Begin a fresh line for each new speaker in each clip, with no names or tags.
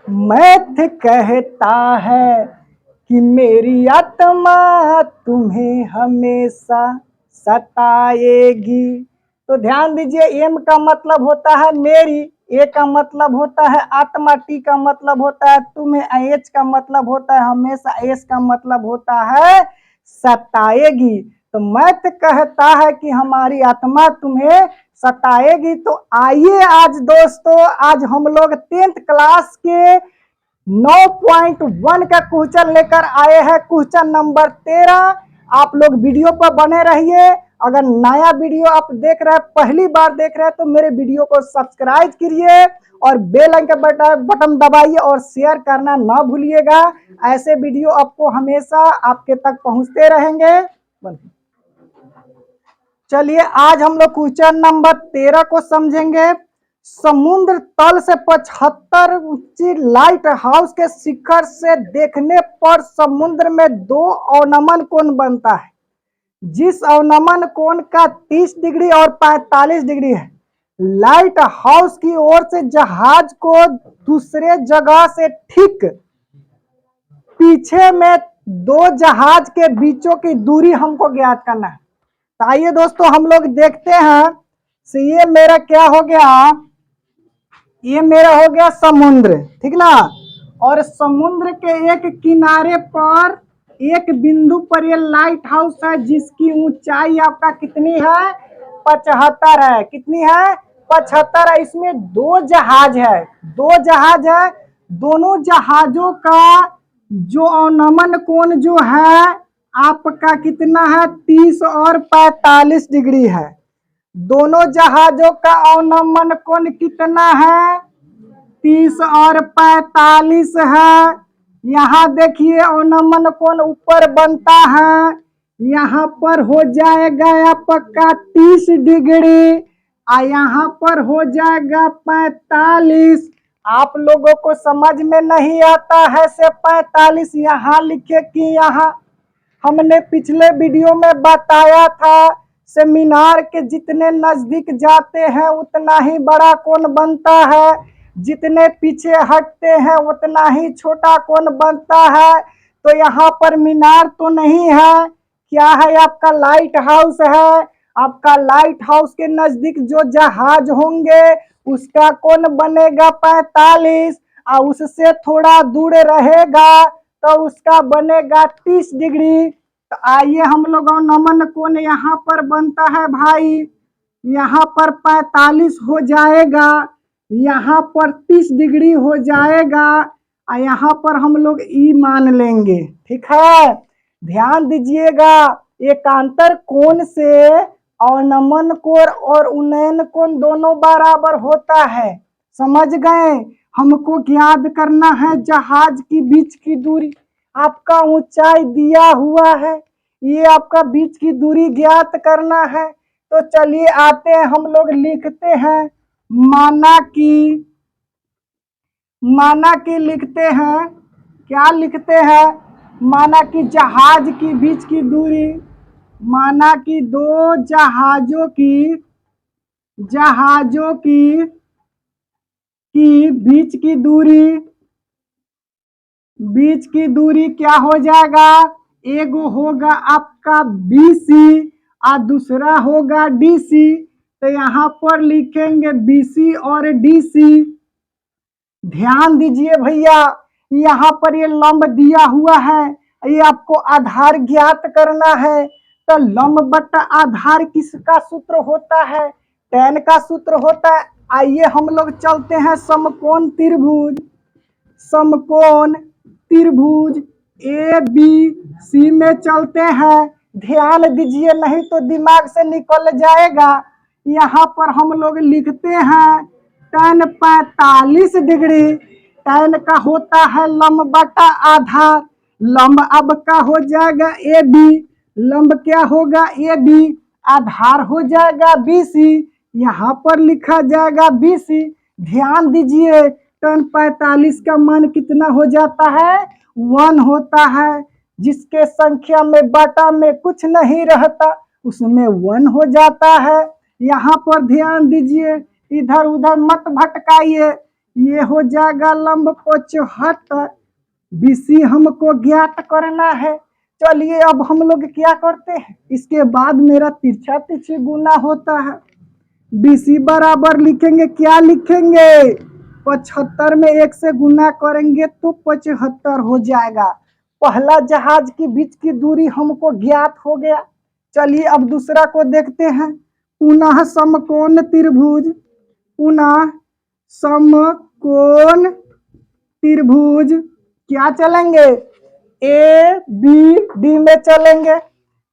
Math कहता है कि मेरी आत्मा तुम्हें हमेशा सताएगी। तो ध्यान दीजिए, एम का मतलब होता है मेरी, ए का मतलब होता है आत्मा, टी का मतलब होता है तुम्हें, एच का मतलब होता है हमेशा, एस का मतलब होता है सताएगी। तो मैथ कहता है कि हमारी आत्मा तुम्हें सताएगी। तो आइए आज दोस्तों, आज हम लोग 10th क्लास के 9.1 का क्वेश्चन लेकर आए हैं, क्वेश्चन नंबर 13। आप लोग वीडियो पर बने रहिए। अगर नया वीडियो आप देख रहे हैं, पहली बार देख रहे हैं, तो मेरे वीडियो को सब्सक्राइब करिए और बेल आइकन का बटन दबाइए और शेयर करना ना भूलिएगा। ऐसे वीडियो आपको हमेशा आपके तक पहुंचते रहेंगे। चलिए आज हम लोग क्वेश्चन नंबर 13 को समझेंगे। समुद्र तल से 75 ऊंची लाइट हाउस के शिखर से देखने पर समुद्र में दो अवनमन कोण बनता है, जिस अवनमन कोण का 30 डिग्री और 45 डिग्री है। लाइट हाउस की ओर से जहाज को दूसरे जगह से ठीक पीछे में दो जहाज के बीचों की दूरी हमको ज्ञात करना है। तो आइए दोस्तों हम लोग देखते हैं। तो ये मेरा क्या हो गया, ये मेरा हो गया समुद्र, ठीक ना। और समुद्र के एक किनारे पर एक बिंदु पर ये लाइट हाउस है, जिसकी ऊंचाई आपका कितनी है, 75 है। कितनी है, 75 है। इसमें दो जहाज है, दो जहाज है। दोनों जहाजों का जो अवनमन कोण जो है आपका कितना है, 30 और 45 डिग्री है। दोनों जहाजों का अवनमन कोण कितना है, 30 और 45 है। यहाँ देखिए अवनमन कोण ऊपर बनता है, यहाँ पर हो जाएगा आपका 30 डिग्री और यहाँ पर हो जाएगा 45। आप लोगों को समझ में नहीं आता है से 45 यहाँ लिखे कि यहाँ, हमने पिछले वीडियो में बताया था सेमिनार के जितने नजदीक जाते हैं उतना ही बड़ा कोण बनता है, जितने पीछे हटते हैं उतना ही छोटा कोण बनता है। तो यहाँ पर मीनार तो नहीं है, क्या है आपका लाइट हाउस है। आपका लाइट हाउस के नजदीक जो जहाज होंगे उसका कोण बनेगा 45 और उससे थोड़ा दूर रहेगा तो उसका बनेगा 30 डिग्री। तो आइए हम लोग नमन कोण यहाँ पर बनता है भाई, यहाँ पर 45 हो जाएगा, यहाँ पर 30 डिग्री हो जाएगा और यहाँ पर हम लोग ई मान लेंगे, ठीक है। ध्यान दीजिएगा, एकांतर कोण से अवनमन कोण और उन्नयन कोण दोनों बराबर होता है, समझ गए। हमको याद करना है जहाज की बीच की दूरी, आपका ऊंचाई दिया हुआ है, ये आपका बीच की दूरी ज्ञात करना है। तो चलिए आते हैं, हम लोग लिखते हैं माना कि लिखते हैं, क्या लिखते हैं, माना कि जहाज की बीच की दूरी, माना कि दो जहाजों की बीच की दूरी क्या हो जाएगा, एगो होगा आपका BC और दूसरा होगा DC। तो यहाँ पर लिखेंगे BC और DC। ध्यान दीजिए भैया, यहाँ पर ये लंब दिया हुआ है, ये आपको आधार ज्ञात करना है। तो लंब बटा आधार किसका सूत्र होता है, tan का सूत्र होता है। आइए हम लोग चलते हैं समकोण त्रिभुज ABC में चलते हैं। ध्यान दीजिए नहीं तो दिमाग से निकल जाएगा। यहाँ पर हम लोग लिखते हैं tan 45 डिग्री, tan का होता है लंब बटा आधार, लंब अब का हो जाएगा AB, लंब क्या होगा AB, आधार हो जाएगा BC, यहाँ पर लिखा जाएगा BC। ध्यान दीजिए tan 45 का मान कितना हो जाता है, 1 होता है। जिसके संख्या में बटा में कुछ नहीं रहता उसमें 1 हो जाता है। यहाँ पर ध्यान दीजिए, इधर उधर मत भटकाइए, ये हो जाएगा लंब 75। बीसी हमको ज्ञात करना है। चलिए अब हम लोग क्या करते हैं, इसके बाद मेरा तिरछा तिरछी गुना होता है। बीसी बराबर लिखेंगे, क्या लिखेंगे, 75 में 1 से गुना करेंगे तो 75 हो जाएगा। पहला जहाज के बीच की दूरी हमको ज्ञात हो गया। चलिए अब दूसरा को देखते हैं। पुनः समकोण त्रिभुज, पुनः समकोण त्रिभुज क्या चलेंगे, ए बी डी में चलेंगे।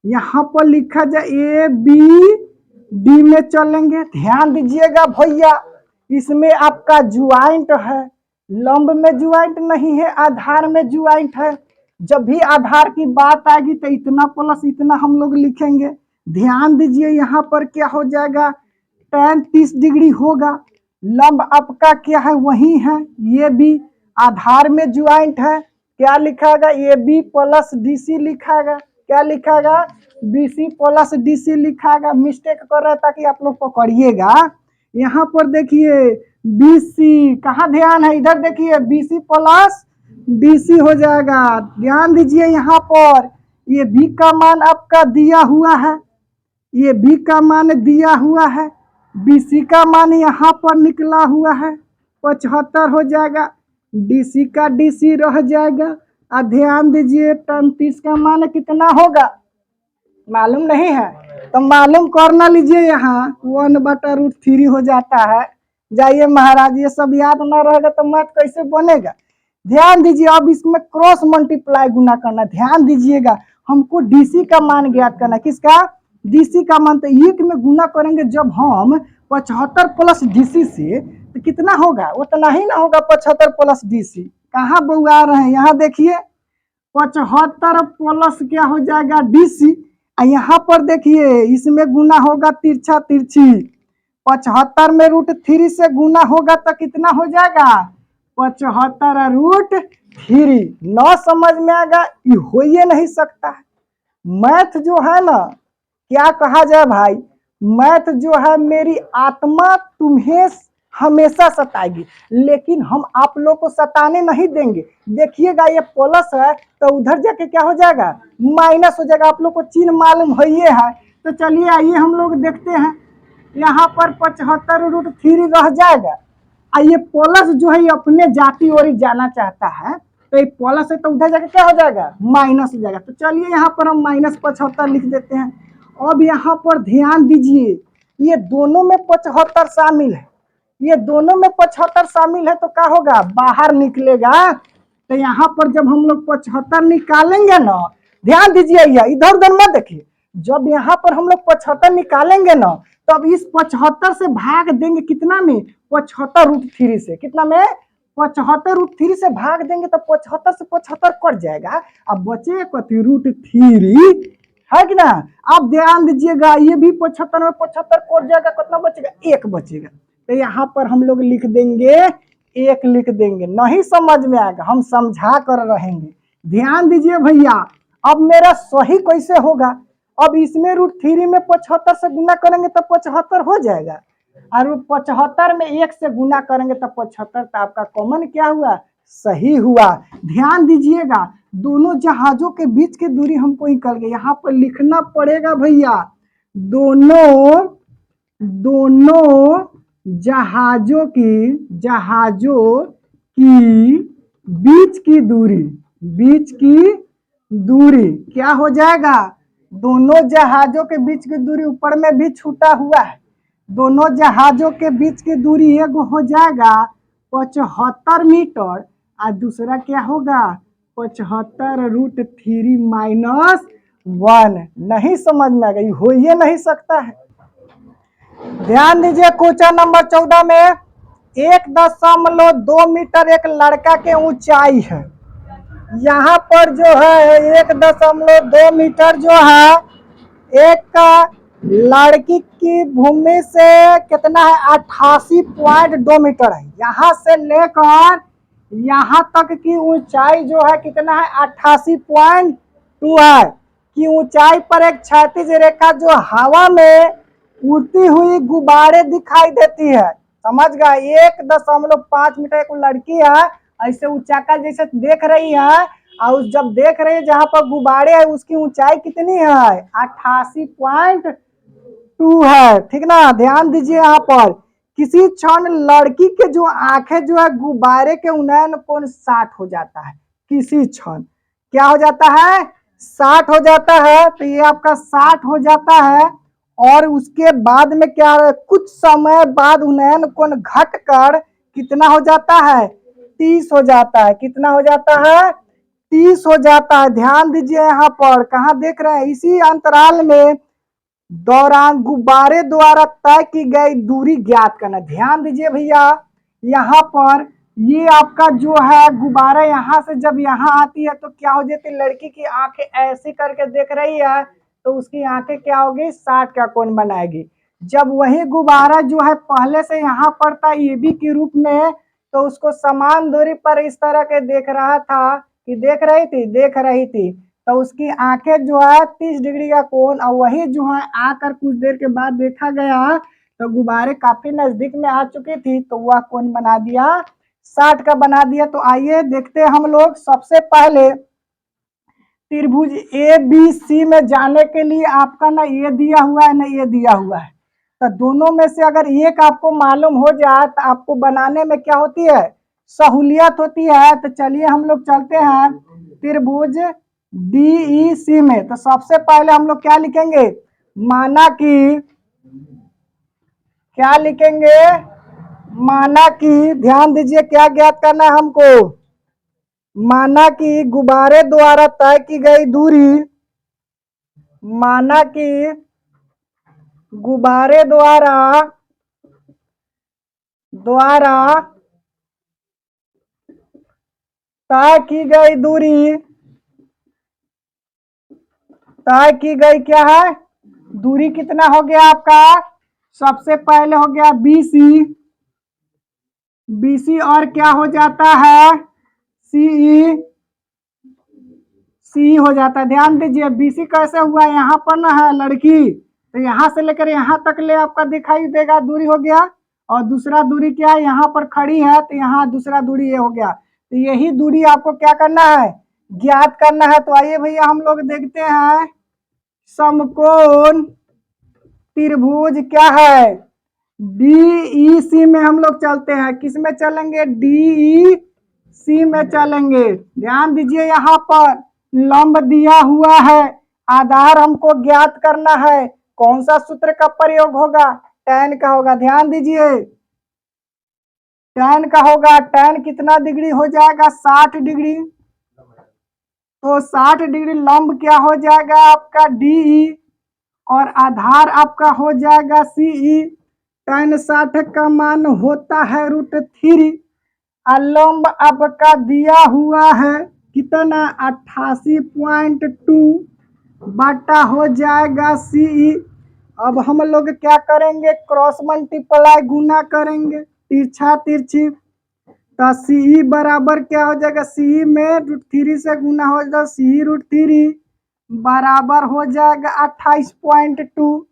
यहाँ पर लिखा जाए ए बी डी में चलेंगे। ध्यान दीजिएगा भैया, इसमें आपका ज्वाइंट है, लंब में ज्वाइंट नहीं है, आधार में ज्वाइंट है। जब भी आधार की बात आएगी तो इतना प्लस इतना हम लोग लिखेंगे। ध्यान दीजिए यहाँ पर क्या हो जाएगा, tan 30 डिग्री होगा। लंब आपका क्या है, वही है, ये भी आधार में ज्वाइंट है। क्या लिखागा, A B plus D C लिखागा। क्या लिखागा, B C plus D C लिखागा। मिस्टेक कर रहा है ताकि आप लोग पकड़िएगा। यहाँ पर देखिए बी सी, कहाँ ध्यान है, इधर देखिए, B C plus D C हो जाएगा। ध्यान दीजिए यहाँ पर, ये बी का मान आपका दिया हुआ है, ये बी का मान दिया हुआ है, बीसी का मान यहाँ पर निकला हुआ है, 75 हो जाएगा। डीसी का डीसी रह जाएगा। और ध्यान दीजिए tan 30 का मान कितना होगा, मालूम नहीं है तो मालूम करना लीजिए। यहाँ 1/√3 हो जाता है। जाइए महाराज, ये सब याद ना रहेगा तो मैथ कैसे बनेगा। ध्यान दीजिए, अब इसमें क्रॉस मल्टीप्लाई गुना करना। ध्यान दीजिएगा, हमको डीसी का मान ज्ञात करना। किसका, डीसी का मान। तो 1 में गुना करेंगे जब हम 75 प्लस डीसी से, तो कितना होगा, उतना ही ना होगा 75 प्लस डीसी। कहाँ बुआ रहे हैं, यहाँ देखिए 75 प्लस क्या हो जाएगा डीसी। यहाँ पर देखिए इसमें गुना होगा तिरछा तिरछी, 75 में √3 से गुना होगा तो कितना हो जाएगा, 75√3। न समझ में आएगा, ये हो ही नहीं सकता है। मैथ जो है ना, क्या कहा जाए भाई, मैथ जो है मेरी आत्मा तुम्हें हमेशा सताएगी, लेकिन हम आप लोग को सताने नहीं देंगे। देखिएगा ये प्लस है तो उधर जाके क्या हो जाएगा, माइनस हो जाएगा। आप लोग को चिन्ह मालूम है ये है। तो चलिए आइए हम लोग देखते हैं, यहाँ पर 75√3 रह जाएगा। ये प्लस जो है ये अपने जाति और जाना चाहता है, तो ये प्लस है तो उधर जाके क्या हो जाएगा, माइनस हो जाएगा। तो चलिए यहाँ पर हम -75 लिख देते हैं। अब यहाँ पर ध्यान दीजिए, ये दोनों में 75 शामिल है, ये दोनों में 75 शामिल है, तो क्या होगा, बाहर निकलेगा। तो यहाँ पर जब हम लोग 75 निकालेंगे ना, ध्यान दीजिए, इधर उधर मत देखिए, जब यहाँ पर हम लोग 75 निकालेंगे ना, तो अब इस 75 से भाग देंगे कितना में, 75√3 से। कितना में, 75√3 से भाग देंगे तो 75 से 75 कट जाएगा। अब बचेगा कति, √3 है कि ना। अब ध्यान दीजिएगा, ये भी 75 में 75 कट जाएगा, कितना बचेगा, 1 बचेगा। तो यहाँ पर हम लोग लिख देंगे 1 लिख देंगे। नहीं समझ में आएगा, हम समझा कर रहेंगे। ध्यान दीजिए भैया, अब मेरा सही कैसे होगा, अब इसमें √3 में 75 से गुना करेंगे तो 75 हो जाएगा, और 75 में 1 से गुना करेंगे तो 75। तो आपका कॉमन क्या हुआ, सही हुआ। ध्यान दीजिएगा, दोनों जहाजों के बीच की दूरी हमको निकल गई। यहाँ पर लिखना पड़ेगा भैया, दोनों जहाजों की बीच की दूरी क्या हो जाएगा, दोनों जहाजों के बीच की दूरी ऊपर में भी छूटा हुआ है। दोनों जहाजों के बीच की दूरी एक हो जाएगा 75 मीटर, और दूसरा क्या होगा 75√3 - 1। नहीं समझ में आ गई, हो ही नहीं सकता है। ध्यान दीजिए, क्वेश्चन नंबर 14 में 1.2 मीटर एक लड़का के ऊंचाई है। यहाँ पर जो है 1.2 मीटर जो है एक लड़की की भूमि से कितना है, 88.2 मीटर है। यहाँ से लेकर यहाँ तक की ऊंचाई जो है कितना है, 88.2 है। कि ऊंचाई पर एक क्षैतिज रेखा जो हवा में उड़ती हुई गुब्बारे दिखाई देती है। समझ गए। 1.5 मीटर एक लड़की है, ऐसे ऊंचाका जैसे देख रही है, और जब देख रही है जहां पर गुब्बारे है उसकी ऊंचाई कितनी है, 88.2 है। ठीक ना, ध्यान दीजिए यहाँ पर। किसी क्षण लड़की के जो आंखें जो है गुब्बारे के उन्नयन कोण 60 हो जाता है। किसी क्षण क्या हो जाता है, 60 हो जाता है। तो ये आपका 60 हो जाता है। और उसके बाद में क्या है, कुछ समय बाद उन्नयन कोण घटकर कितना हो जाता है, 30 हो जाता है। कितना हो जाता है, 30 हो जाता है। ध्यान दीजिए यहाँ पर, कहाँ देख रहे हैं, इसी अंतराल में दौरान गुब्बारे द्वारा तय की गई दूरी ज्ञात करना। ध्यान दीजिए भैया, यहाँ पर ये आपका जो है गुब्बारा यहाँ से जब यहाँ आती है तो क्या हो जाती है, लड़की की आंखें ऐसी करके देख रही है तो उसकी आंखें क्या होगी, 60 का कोण बनाएगी। जब वही गुब्बारा जो है पहले से यहाँ पड़ता ए बी के रूप में, तो उसको समान दूरी पर इस तरह के देख रहा था कि देख रही थी, तो उसकी आंखें जो है 30 डिग्री का कोण, और वही जो है आकर कुछ देर के बाद देखा गया तो गुब्बारे काफी नजदीक में आ चुकी थी, तो वह कोण बना दिया, 60 का बना दिया। तो आइए देखते हैं हम लोग। सबसे पहले त्रिभुज ए बी सी में जाने के लिए आपका ना ये दिया हुआ है ना ये दिया हुआ है, तो दोनों में से अगर एक आपको मालूम हो जाए तो आपको बनाने में क्या होती है, सहूलियत होती है। तो चलिए हम लोग चलते हैं त्रिभुज DEC में। तो सबसे पहले हम लोग क्या लिखेंगे, माना कि क्या लिखेंगे, माना कि ध्यान दीजिए क्या ज्ञात करना है हमको, माना कि गुब्बारे द्वारा तय की गई दूरी, माना कि गुब्बारे द्वारा तय की गई दूरी, तय की गई क्या है, दूरी कितना हो गया आपका, सबसे पहले हो गया BC और क्या हो जाता है, CE हो जाता है। ध्यान दीजिए BC कैसे हुआ, यहाँ पर ना है लड़की, तो यहाँ से लेकर यहाँ तक ले आपका दिखाई देगा दूरी हो गया, और दूसरा दूरी क्या है, यहाँ पर खड़ी है तो यहाँ दूसरा दूरी ये हो गया। तो यही दूरी आपको क्या करना है, ज्ञात करना है। तो आइए भैया हम लोग देखते हैं समकोण त्रिभुज क्या है, DEC में हम लोग चलते हैं। किस में चलेंगे, DEC में चलेंगे। ध्यान दीजिए यहाँ पर लंब दिया हुआ है, आधार हमको ज्ञात करना है। कौन सा सूत्र का प्रयोग होगा, tan का होगा। ध्यान दीजिए tan का होगा, tan कितना डिग्री हो जाएगा, 60 डिग्री। तो 60 डिग्री लंब क्या हो जाएगा आपका DE, और आधार आपका हो जाएगा CE। tan 60 का मान होता है √3, लंब आपका दिया हुआ है कितना, 88.2 बटा हो जाएगा CE। अब हम लोग क्या करेंगे, क्रॉस मल्टीप्लाई गुना करेंगे, तिरछा तिरछी। तो CE बराबर क्या हो जाएगा, CE में √3 से गुना हो जाएगा, CE √3 बराबर हो जाएगा 28.2।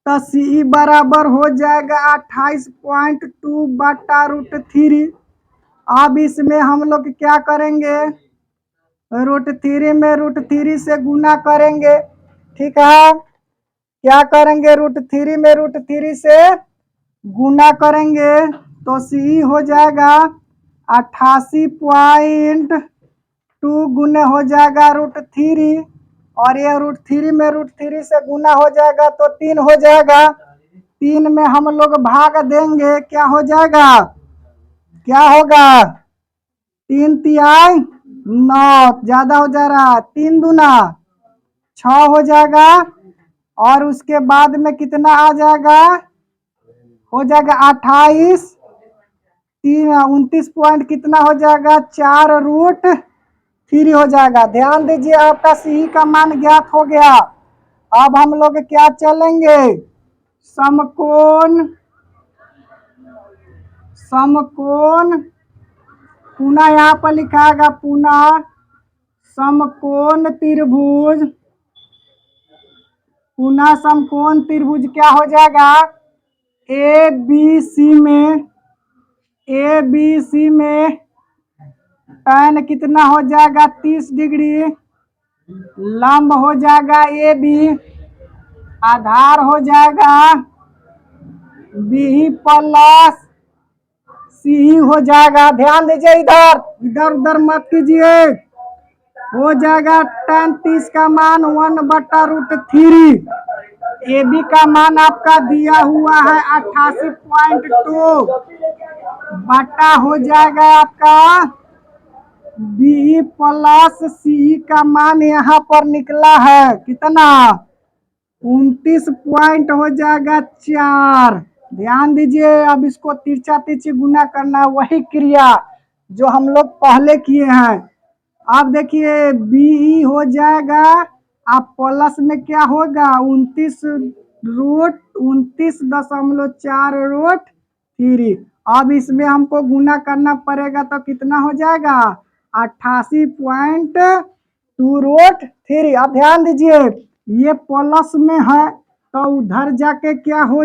तो CE बराबर हो जाएगा 28.2 बटा √3। अब इसमें हम लोग क्या करेंगे, √3 में √3 से गुना करेंगे। ठीक है, क्या करेंगे, √3 में √3 से गुना करेंगे तो CE हो जाएगा 88.2 गुने हो जाएगा √3, और ये √3 में √3 से गुना हो जाएगा तो 3 हो जाएगा। 3 में हम लोग भाग देंगे, क्या हो जाएगा, क्या होगा, 3 तिहाई 9, ज्यादा हो जा रहा, 3 दूना 6 हो जाएगा। और उसके बाद में कितना आ जाएगा, हो जाएगा 28, 29 पॉइंट कितना हो जाएगा, 4√3 हो जाएगा। ध्यान दीजिए आपका CE का मान ज्ञात हो गया। अब हम लोग क्या चलेंगे, समकोण पुनः यहाँ पर लिखाएगा, पुनः समकोण त्रिभुज, पुनः समकोण त्रिभुज क्या हो जाएगा, ए बी सी में tan कितना हो जाएगा 30 डिग्री, लंब हो जाएगा ए बी, आधार हो जाएगा बी प्लस सी हो जाएगा। ध्यान दीजिए, इधर इधर उधर मत कीजिए। हो जाएगा tan 30 का मान 1/√3। ए बी का मान आपका दिया हुआ है 88.2 बटा हो जाएगा आपका बी प्लस सी का मान यहाँ पर निकला है कितना 29 पॉइंट हो जाएगा 4। ध्यान दीजिए, अब इसको तिरछा तिरछी गुना करना, वही क्रिया जो हम लोग पहले किए हैं। अब देखिए बी हो जाएगा, आप प्लस में क्या होगा 29.4√3। अब इसमें हमको गुना करना पड़ेगा तो कितना हो जाएगा 88.2√3। अब ध्यान दीजिए, ये प्लस में है तो उधर जाके क्या हो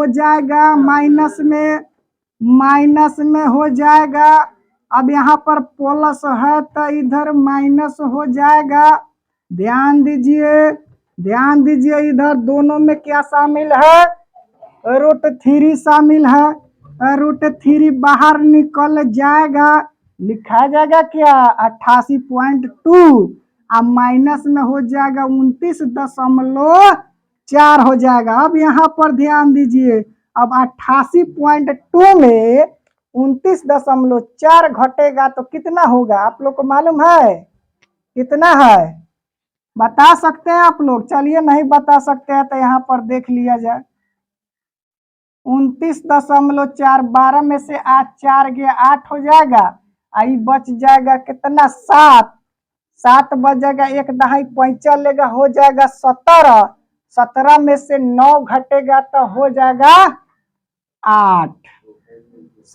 जाएगा माइनस में हो जाएगा। अब यहाँ पर प्लस है तो इधर माइनस हो जाएगा। ध्यान दीजिए इधर दोनों में क्या शामिल है √3 शामिल है। √3 बाहर निकल जाएगा, लिखा जाएगा क्या 88.2, अब माइनस में हो जाएगा 29.4 हो जाएगा। अब यहाँ पर ध्यान दीजिए, अब 88.2 में 29.4 घटेगा तो कितना होगा आप लोग को मालूम है कितना है, बता सकते हैं आप लोग? चलिए नहीं बता सकते हैं तो यहाँ पर देख लिया जाए। 29.4, 12 में से 8 4 गया 8 हो जाएगा, आई बच जाएगा कितना 7 बचेगा, एक दहाई पैंचा लेगा हो जाएगा 17 में से 9 घटेगा तो हो जाएगा 8,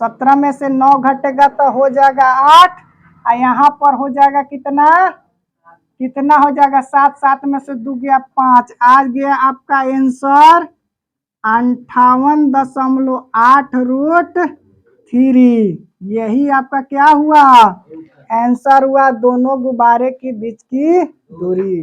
17 में से 9 घटेगा तो हो जाएगा 8। और यहाँ पर हो जाएगा कितना हो जाएगा 7 में से 2 गया 5, आ गया आपका आंसर 58.8√3। यही आपका क्या हुआ आंसर हुआ, दोनों गुब्बारे के बीच की दूरी।